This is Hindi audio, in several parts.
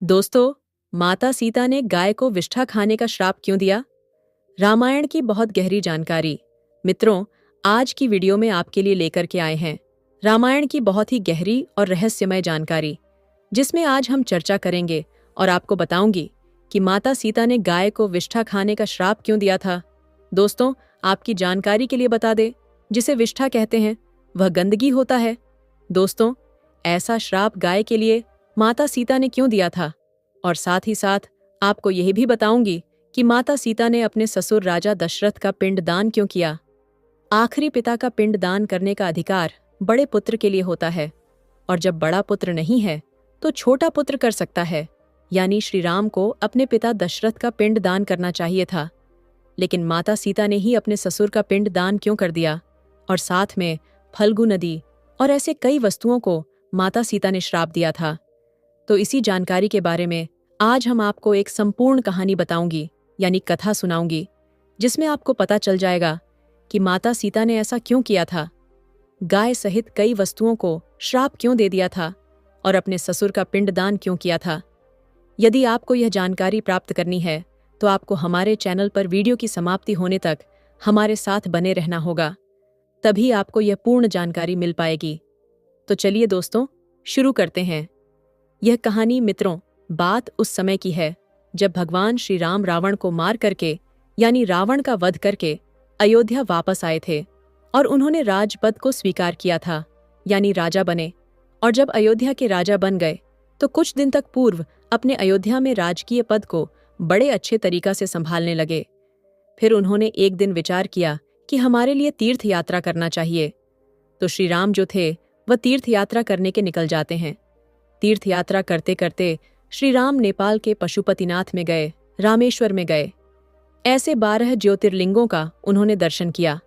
दोस्तों, माता सीता ने गाय को विष्ठा खाने का श्राप क्यों दिया? रामायण की बहुत गहरी जानकारी। मित्रों, आज की वीडियो में आपके लिए लेकर के आए हैं रामायण की बहुत ही गहरी और रहस्यमय जानकारी, जिसमें आज हम चर्चा करेंगे और आपको बताऊंगी कि माता सीता ने गाय को विष्ठा खाने का श्राप क्यों दिया था। दोस्तों, आपकी जानकारी के लिए बता दें, जिसे विष्ठा कहते हैं वह गंदगी होता है। दोस्तों, ऐसा श्राप गाय के लिए माता सीता ने क्यों दिया था, और साथ ही साथ आपको यह भी बताऊंगी कि माता सीता ने अपने ससुर राजा दशरथ का पिंड दान क्यों किया। आखिरी पिता का पिंड दान करने का अधिकार बड़े पुत्र के लिए होता है, और जब बड़ा पुत्र नहीं है तो छोटा पुत्र कर सकता है। यानी श्री राम को अपने पिता दशरथ का पिंड दान करना चाहिए था, लेकिन माता सीता ने ही अपने ससुर का पिंड दान क्यों कर दिया, और साथ में फल्गु नदी और ऐसे कई वस्तुओं को माता सीता ने श्राप दिया था। तो इसी जानकारी के बारे में आज हम आपको एक संपूर्ण कहानी बताऊंगी, यानी कथा सुनाऊंगी, जिसमें आपको पता चल जाएगा कि माता सीता ने ऐसा क्यों किया था, गाय सहित कई वस्तुओं को श्राप क्यों दे दिया था और अपने ससुर का पिंडदान क्यों किया था। यदि आपको यह जानकारी प्राप्त करनी है तो आपको हमारे चैनल पर वीडियो की समाप्ति होने तक हमारे साथ बने रहना होगा, तभी आपको यह पूर्ण जानकारी मिल पाएगी। तो चलिए दोस्तों, शुरू करते हैं। यह कहानी मित्रों बात उस समय की है जब भगवान श्री राम रावण को मार करके, यानी रावण का वध करके अयोध्या वापस आए थे और उन्होंने राजपद को स्वीकार किया था, यानी राजा बने। और जब अयोध्या के राजा बन गए तो कुछ दिन तक पूर्व अपने अयोध्या में राजकीय पद को बड़े अच्छे तरीका से संभालने लगे। फिर उन्होंने एक दिन विचार किया कि हमारे लिए तीर्थ यात्रा करना चाहिए। तो श्री राम जो थे वह तीर्थ यात्रा करने के निकल जाते हैं। तीर्थ यात्रा करते करते श्री राम नेपाल के पशुपतिनाथ में गए, रामेश्वर में गए। ऐसे 12 ज्योतिर्लिंगों का उन्होंने दर्शन किया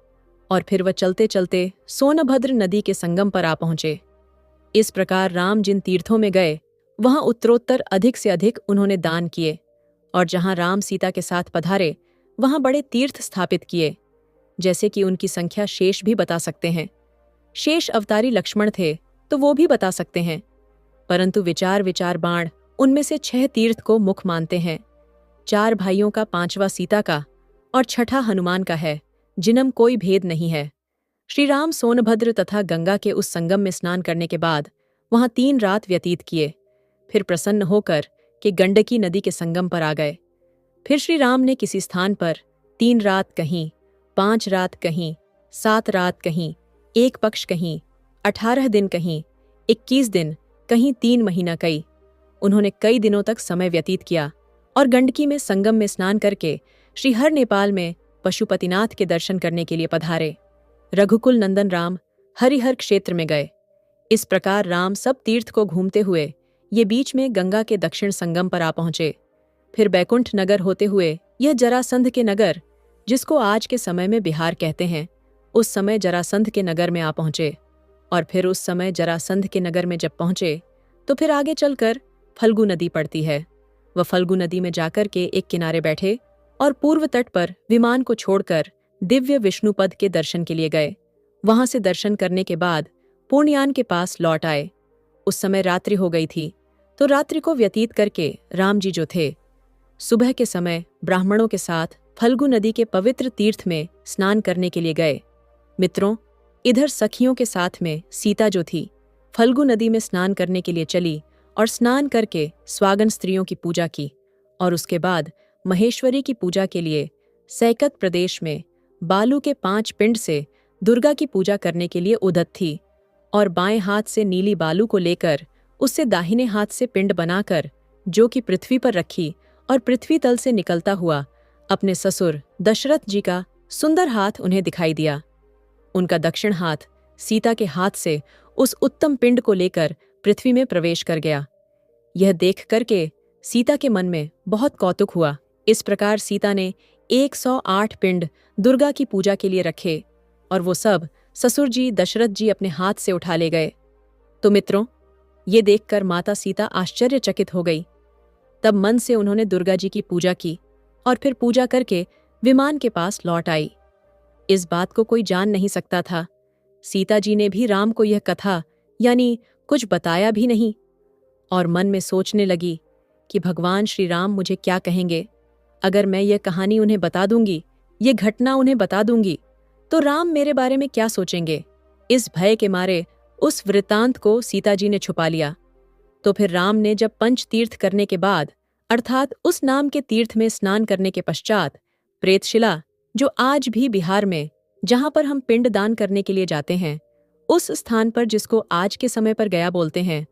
और फिर वह चलते चलते सोनभद्र नदी के संगम पर आ पहुंचे। इस प्रकार राम जिन तीर्थों में गए वहां उत्तरोत्तर अधिक से अधिक उन्होंने दान किए, और जहां राम सीता के साथ पधारे वहां बड़े तीर्थ स्थापित किए, जैसे कि उनकी संख्या शेष भी बता सकते हैं। शेष अवतारी लक्ष्मण थे तो वो भी बता सकते हैं, परंतु विचार विचार बाण उनमें से 6 तीर्थ को मुख मानते हैं। 4 भाइयों का 5वां सीता का और 6ठा हनुमान का है, जिनम कोई भेद नहीं है। श्री राम सोनभद्र तथा गंगा के उस संगम में स्नान करने के बाद वहां 3 रात व्यतीत किए। फिर प्रसन्न होकर कि गंडकी नदी के संगम पर आ गए। फिर श्री राम ने किसी स्थान पर 3 रात कहीं, 5 रात कहीं, 7 रात कहीं, 1 पक्ष कहीं, 18 दिन कहीं, 21 दिन कहीं, 3 महीना कई। उन्होंने कई दिनों तक समय व्यतीत किया और गंडकी में संगम में स्नान करके श्री हर नेपाल में पशुपतिनाथ के दर्शन करने के लिए पधारे। रघुकुल नंदन राम हरिहर क्षेत्र में गए। इस प्रकार राम सब तीर्थ को घूमते हुए ये बीच में गंगा के दक्षिण संगम पर आ पहुंचे। फिर बैकुंठ नगर होते हुए यह जरासंध के नगर, जिसको आज के समय में बिहार कहते हैं, उस समय जरासंध के नगर में आ पहुंचे। और फिर उस समय जरासंध के नगर में जब पहुंचे तो फिर आगे चलकर फल्गु नदी पड़ती है। वह फल्गु नदी में जाकर के एक किनारे बैठे और पूर्व तट पर विमान को छोड़कर दिव्य विष्णुपद के दर्शन के लिए गए। वहां से दर्शन करने के बाद पूर्णयान के पास लौट आए। उस समय रात्रि हो गई थी, तो रात्रि को व्यतीत करके राम जी जो थे सुबह के समय ब्राह्मणों के साथ फल्गु नदी के पवित्र तीर्थ में स्नान करने के लिए गए। मित्रों, इधर सखियों के साथ में सीता जो थी फल्गु नदी में स्नान करने के लिए चली और स्नान करके स्वागन स्त्रियों की पूजा की, और उसके बाद महेश्वरी की पूजा के लिए सैकत प्रदेश में बालू के 5 पिंड से दुर्गा की पूजा करने के लिए उद्यत थी, और बाएं हाथ से नीली बालू को लेकर उससे दाहिने हाथ से पिंड बनाकर जो कि पृथ्वी पर रखी, और पृथ्वी तल से निकलता हुआ अपने ससुर दशरथ जी का सुंदर हाथ उन्हें दिखाई दिया। उनका दक्षिण हाथ सीता के हाथ से उस उत्तम पिंड को लेकर पृथ्वी में प्रवेश कर गया। यह देख करके सीता के मन में बहुत कौतुक हुआ। इस प्रकार सीता ने 108 पिंड दुर्गा की पूजा के लिए रखे, और वो सब ससुर जी दशरथ जी अपने हाथ से उठा ले गए। तो मित्रों, ये देखकर माता सीता आश्चर्यचकित हो गई। तब मन से उन्होंने दुर्गा जी की पूजा की और फिर पूजा करके विमान के पास लौट आई। इस बात को कोई जान नहीं सकता था। सीता जी ने भी राम को यह कथा यानी कुछ बताया भी नहीं, और मन में सोचने लगी कि भगवान श्री राम मुझे क्या कहेंगे। अगर मैं यह कहानी उन्हें बता दूंगी, ये घटना उन्हें बता दूंगी, तो राम मेरे बारे में क्या सोचेंगे। इस भय के मारे उस वृत्तांत को सीता जी ने छुपा लिया। तो फिर राम ने जब पंच तीर्थ करने के बाद, अर्थात उस नाम के तीर्थ में स्नान करने के पश्चात, प्रेतशिला, जो आज भी बिहार में, जहां पर हम पिंड दान करने के लिए जाते हैं, उस स्थान पर जिसको आज के समय पर गया बोलते हैं,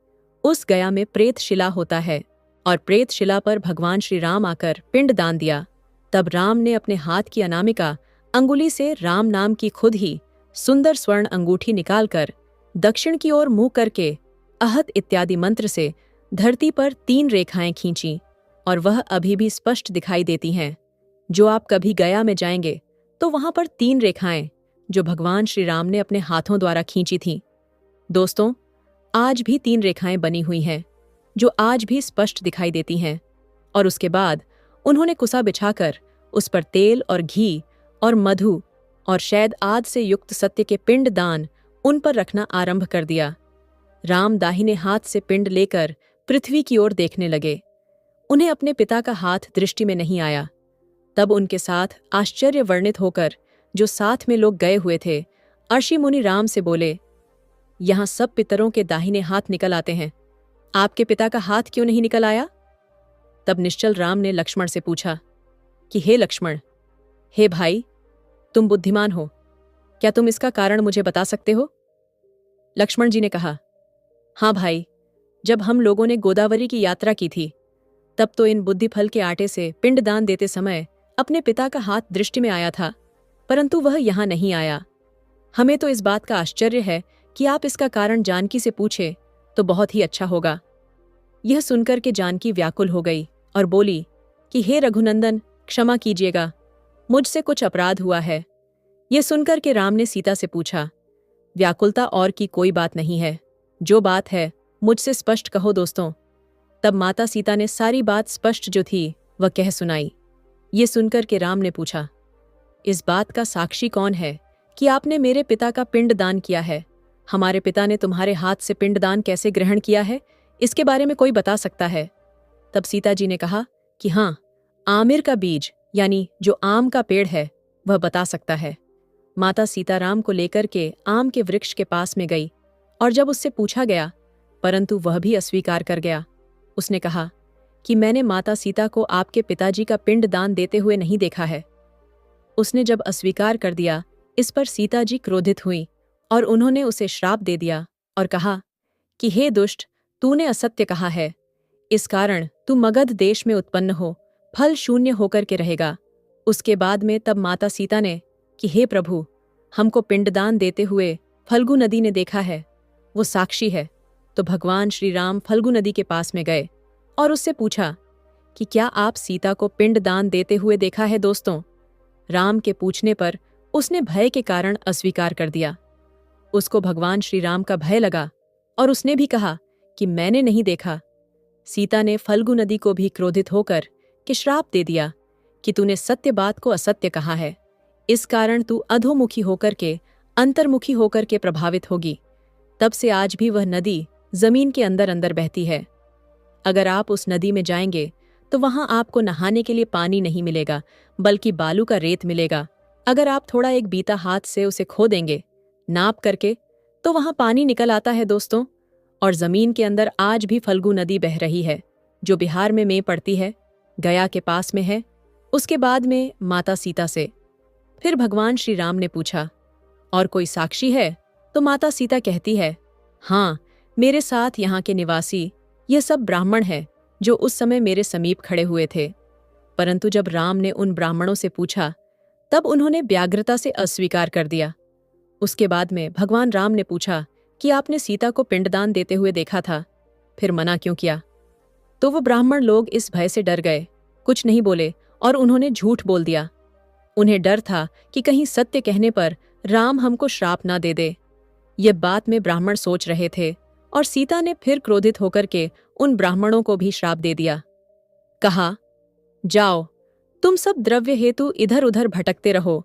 उस गया में प्रेतशिला होता है और प्रेतशिला पर भगवान श्री राम आकर पिंड दान दिया। तब राम ने अपने हाथ की अनामिका अंगुली से राम नाम की खुद ही सुंदर स्वर्ण अंगूठी निकालकर दक्षिण की ओर मुंह करके अहत इत्यादि मंत्र से धरती पर 3 रेखाएं खींची और वह अभी भी स्पष्ट दिखाई देती हैं। जो आप कभी गया में जाएंगे तो वहां पर 3 रेखाएं जो भगवान श्री राम ने अपने हाथों द्वारा खींची थीं। दोस्तों, आज भी 3 रेखाएं बनी हुई हैं जो आज भी स्पष्ट दिखाई देती हैं। और उसके बाद उन्होंने कुसा बिछाकर उस पर तेल और घी और मधु और शहद आदि से युक्त सत्य के पिंड दान उन पर रखना आरंभ कर दिया। राम दाहिने हाथ से पिंड लेकर पृथ्वी की ओर देखने लगे। उन्हें अपने पिता का हाथ दृष्टि में नहीं आया। तब उनके साथ आश्चर्य वर्णित होकर जो साथ में लोग गए हुए थे, अर्षि मुनि राम से बोले, यहां सब पितरों के दाहिने हाथ निकल आते हैं, आपके पिता का हाथ क्यों नहीं निकल आया? तब निश्चल राम ने लक्ष्मण से पूछा कि हे लक्ष्मण, हे भाई, तुम बुद्धिमान हो, क्या तुम इसका कारण मुझे बता सकते हो? लक्ष्मण जी ने कहा, हाँ भाई, जब हम लोगों ने गोदावरी की यात्रा की थी, तब तो इन बुद्धिफल के आटे से पिंड दान देते समय अपने पिता का हाथ दृष्टि में आया था, परंतु वह यहां नहीं आया। हमें तो इस बात का आश्चर्य है कि आप इसका कारण जानकी से पूछे तो बहुत ही अच्छा होगा। यह सुनकर के जानकी व्याकुल हो गई और बोली कि हे रघुनंदन, क्षमा कीजिएगा, मुझसे कुछ अपराध हुआ है। यह सुनकर के राम ने सीता से पूछा, व्याकुलता और की कोई बात नहीं है, जो बात है मुझसे स्पष्ट कहो दोस्तों। तब माता सीता ने सारी बात स्पष्ट जो थी वह कह सुनाई। ये सुनकर के राम ने पूछा, इस बात का साक्षी कौन है कि आपने मेरे पिता का पिंड दान किया है? हमारे पिता ने तुम्हारे हाथ से पिंड दान कैसे ग्रहण किया है, इसके बारे में कोई बता सकता है? तब सीता जी ने कहा कि हाँ, आमिर का बीज यानी जो आम का पेड़ है वह बता सकता है। माता सीताराम को लेकर के आम के वृक्ष के पास में गई और जब उससे पूछा गया, परंतु वह भी अस्वीकार कर गया। उसने कहा कि मैंने माता सीता को आपके पिताजी का पिंड दान देते हुए नहीं देखा है। उसने जब अस्वीकार कर दिया, इस पर सीता जी क्रोधित हुई और उन्होंने उसे श्राप दे दिया और कहा कि हे दुष्ट, तूने असत्य कहा है, इस कारण तू मगध देश में उत्पन्न हो फल शून्य होकर के रहेगा। उसके बाद में तब माता सीता ने कि हे प्रभु, हमको पिंडदान देते हुए फल्गु नदी ने देखा है, वो साक्षी है। तो भगवान श्री राम फल्गु नदी के पास में गए और उससे पूछा कि क्या आप सीता को पिंड दान देते हुए देखा है दोस्तों? राम के पूछने पर उसने भय के कारण अस्वीकार कर दिया। उसको भगवान श्री राम का भय लगा और उसने भी कहा कि मैंने नहीं देखा। सीता ने फल्गु नदी को भी क्रोधित होकर कि श्राप दे दिया कि तूने सत्य बात को असत्य कहा है, इस कारण तू अधोमुखी होकर के अंतर्मुखी होकर के प्रभावित होगी। तब से आज भी वह नदी जमीन के अंदर अंदर बहती है। अगर आप उस नदी में जाएंगे तो वहां आपको नहाने के लिए पानी नहीं मिलेगा, बल्कि बालू का रेत मिलेगा। अगर आप थोड़ा एक बीता हाथ से उसे खो देंगे नाप करके, तो वहां पानी निकल आता है दोस्तों। और जमीन के अंदर आज भी फल्गु नदी बह रही है, जो बिहार में पड़ती है, गया के पास में है। उसके बाद में माता सीता से फिर भगवान श्री राम ने पूछा, और कोई साक्षी है? तो माता सीता कहती है, हाँ, मेरे साथ यहाँ के निवासी ये सब ब्राह्मण हैं जो उस समय मेरे समीप खड़े हुए थे। परंतु जब राम ने उन ब्राह्मणों से पूछा, तब उन्होंने व्यग्रता से अस्वीकार कर दिया। उसके बाद में भगवान राम ने पूछा कि आपने सीता को पिंडदान देते हुए देखा था, फिर मना क्यों किया? तो वो ब्राह्मण लोग इस भय से डर गए, कुछ नहीं बोले और उन्होंने झूठ बोल दिया। उन्हें डर था कि कहीं सत्य कहने पर राम हमको श्राप ना दे दे। ये बात में ब्राह्मण सोच रहे थे और सीता ने फिर क्रोधित होकर के उन ब्राह्मणों को भी श्राप दे दिया। कहा, जाओ, तुम सब द्रव्य हेतु इधर उधर भटकते रहो।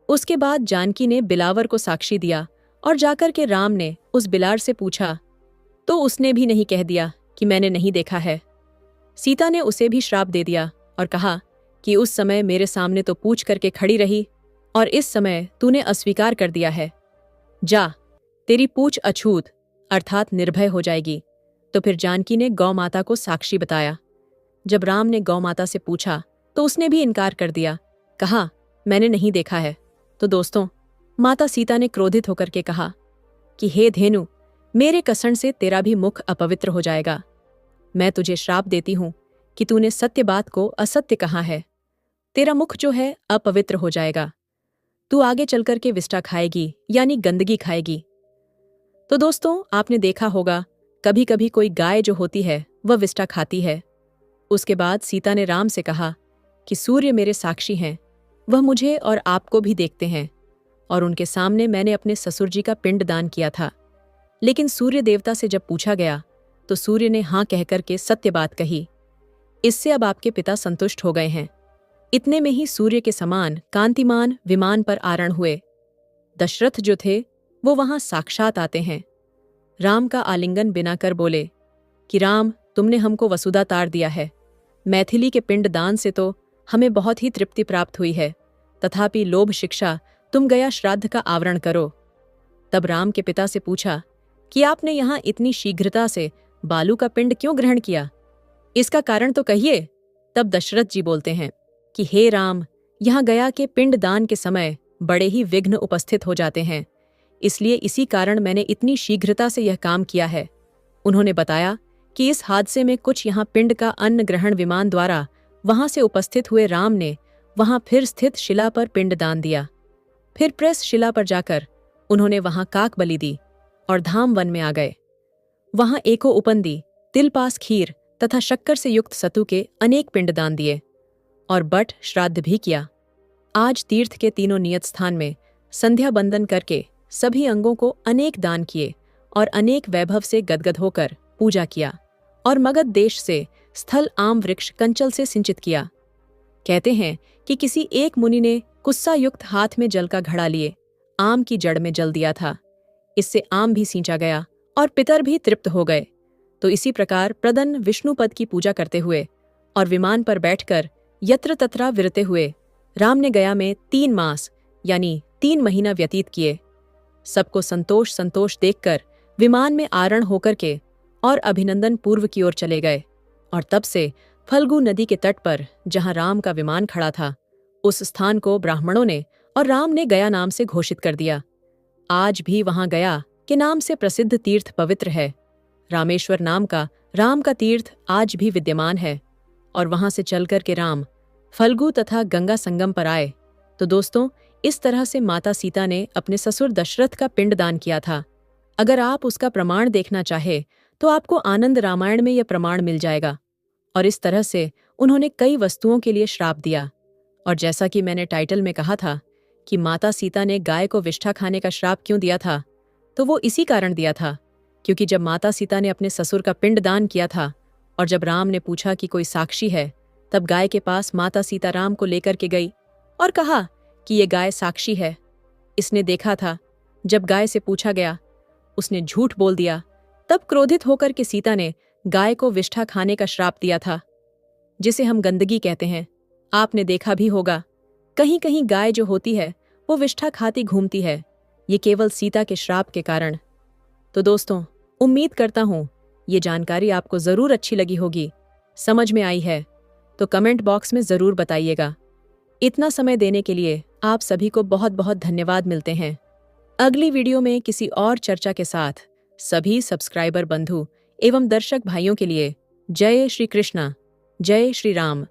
उसके बाद जानकी ने बिलावर को साक्षी दिया और जाकर के राम ने उस बिलार से पूछा, तो उसने भी नहीं कह दिया कि मैंने नहीं देखा है। सीता ने उसे भी श्राप दे दिया और कहा कि उस समय मेरे सामने तो पूछ करके खड़ी रही और इस समय तूने अस्वीकार कर दिया है। जा, तेरी पूछ अछूत अर्थात निर्भय हो जाएगी। तो फिर जानकी ने गौ माता को साक्षी बताया। जब राम ने गौ माता से पूछा तो उसने भी इनकार कर दिया, कहा मैंने नहीं देखा है। तो दोस्तों, माता सीता ने क्रोधित होकर के कहा कि हे धेनु, मेरे कसण से तेरा भी मुख अपवित्र हो जाएगा। मैं तुझे श्राप देती हूं कि तूने सत्य बात को असत्य कहा है। तेरा मुख जो है अपवित्र हो जाएगा। तू आगे चलकर के विष्ठा खाएगी यानी गंदगी खाएगी। तो दोस्तों, आपने देखा होगा कभी कभी कोई गाय जो होती है वह विष्ठा खाती है। उसके बाद सीता ने राम से कहा कि सूर्य मेरे साक्षी हैं, वह मुझे और आपको भी देखते हैं और उनके सामने मैंने अपने ससुर जी का पिंड दान किया था। लेकिन सूर्य देवता से जब पूछा गया तो सूर्य ने हाँ कहकर के सत्य बात कही। इससे अब आपके पिता संतुष्ट हो गए हैं। इतने में ही सूर्य के समान कांतिमान विमान पर आरूढ़ हुए। दशरथ जो थे वो वहां साक्षात आते हैं। राम का आलिंगन बिना कर बोले कि राम, तुमने हमको वसुधा तार दिया है। मैथिली के पिंड दान से तो हमें बहुत ही तृप्ति प्राप्त हुई है, तथापि लोभ शिक्षा तुम गया श्राद्ध का आवरण करो। तब राम के पिता से पूछा कि आपने यहां इतनी शीघ्रता से बालू का पिंड क्यों ग्रहण किया, इसका कारण तो कहिए। तब दशरथ जी बोलते हैं कि हे राम, यहां गया के पिंड दान के समय बड़े ही विघ्न उपस्थित हो जाते हैं, इसलिए इसी कारण मैंने इतनी शीघ्रता से यह काम किया है। उन्होंने बताया कि इस हादसे में कुछ यहाँ पिंड का अन्न ग्रहण विमान द्वारा वहां से उपस्थित हुए राम ने वहां फिर स्थित शिला पर पिंड दान दिया। फिर प्रेस शिला पर जाकर उन्होंने वहां काक बलि दी और धाम वन में आ गए। वहां एको उपंदी, तिल पास खीर तथा शक्कर से युक्त सतु के अनेक पिंड दान दिए और बट श्राद्ध भी किया। आज तीर्थ के तीनों नियत स्थान में संध्या बंदन करके सभी अंगों को अनेक दान किए और अनेक वैभव से गदगद होकर पूजा किया और मगध देश से स्थल आम वृक्ष कंचल से सिंचित किया। कहते हैं कि किसी एक मुनि ने कुस्सा युक्त हाथ में जल का घड़ा लिए आम की जड़ में जल दिया था। इससे आम भी सींचा गया और पितर भी तृप्त हो गए। तो इसी प्रकार प्रदन्न विष्णुपद की पूजा करते हुए और विमान पर बैठकर यत्र तत्रा विरते हुए राम ने गया में 3 मास यानी 3 महीना व्यतीत किए। सबको संतोष संतोष देखकर विमान में आरूढ़ होकर के और अभिनंदन पूर्व की ओर चले गए और तब से फल्गु नदी के तट पर जहां राम का विमान खड़ा था, उस स्थान को ब्राह्मणों ने और राम ने गया नाम से घोषित कर दिया। आज भी वहां गया के नाम से प्रसिद्ध तीर्थ पवित्र है। रामेश्वर नाम का राम का तीर्थ आज भी विद्यमान है और वहां से चलकर के राम फल्गु तथा गंगा संगम पर आए। तो दोस्तों, इस तरह से माता सीता ने अपने ससुर दशरथ का पिंड दान किया था। अगर आप उसका प्रमाण देखना चाहे तो आपको आनंद रामायण में यह प्रमाण मिल जाएगा। और इस तरह से उन्होंने कई वस्तुओं के लिए श्राप दिया। और जैसा कि मैंने टाइटल में कहा था कि माता सीता ने गाय को विष्ठा खाने का श्राप क्यों दिया था, तो वो इसी कारण दिया था क्योंकि जब माता सीता ने अपने ससुर का पिंड दान किया था और जब राम ने पूछा कि कोई साक्षी है, तब गाय के पास माता सीता राम को लेकर के गई और कहा कि ये गाय साक्षी है, इसने देखा था। जब गाय से पूछा गया, उसने झूठ बोल दिया। तब क्रोधित होकर के सीता ने गाय को विष्ठा खाने का श्राप दिया था, जिसे हम गंदगी कहते हैं। आपने देखा भी होगा कहीं कहीं गाय जो होती है वो विष्ठा खाती घूमती है, ये केवल सीता के श्राप के कारण। तो दोस्तों, उम्मीद करता हूं ये जानकारी आपको जरूर अच्छी लगी होगी, समझ में आई है तो कमेंट बॉक्स में जरूर बताइएगा। इतना समय देने के लिए आप सभी को बहुत बहुत धन्यवाद। मिलते हैं अगली वीडियो में किसी और चर्चा के साथ। सभी सब्सक्राइबर बंधु एवं दर्शक भाइयों के लिए जय श्री कृष्णा, जय श्री राम।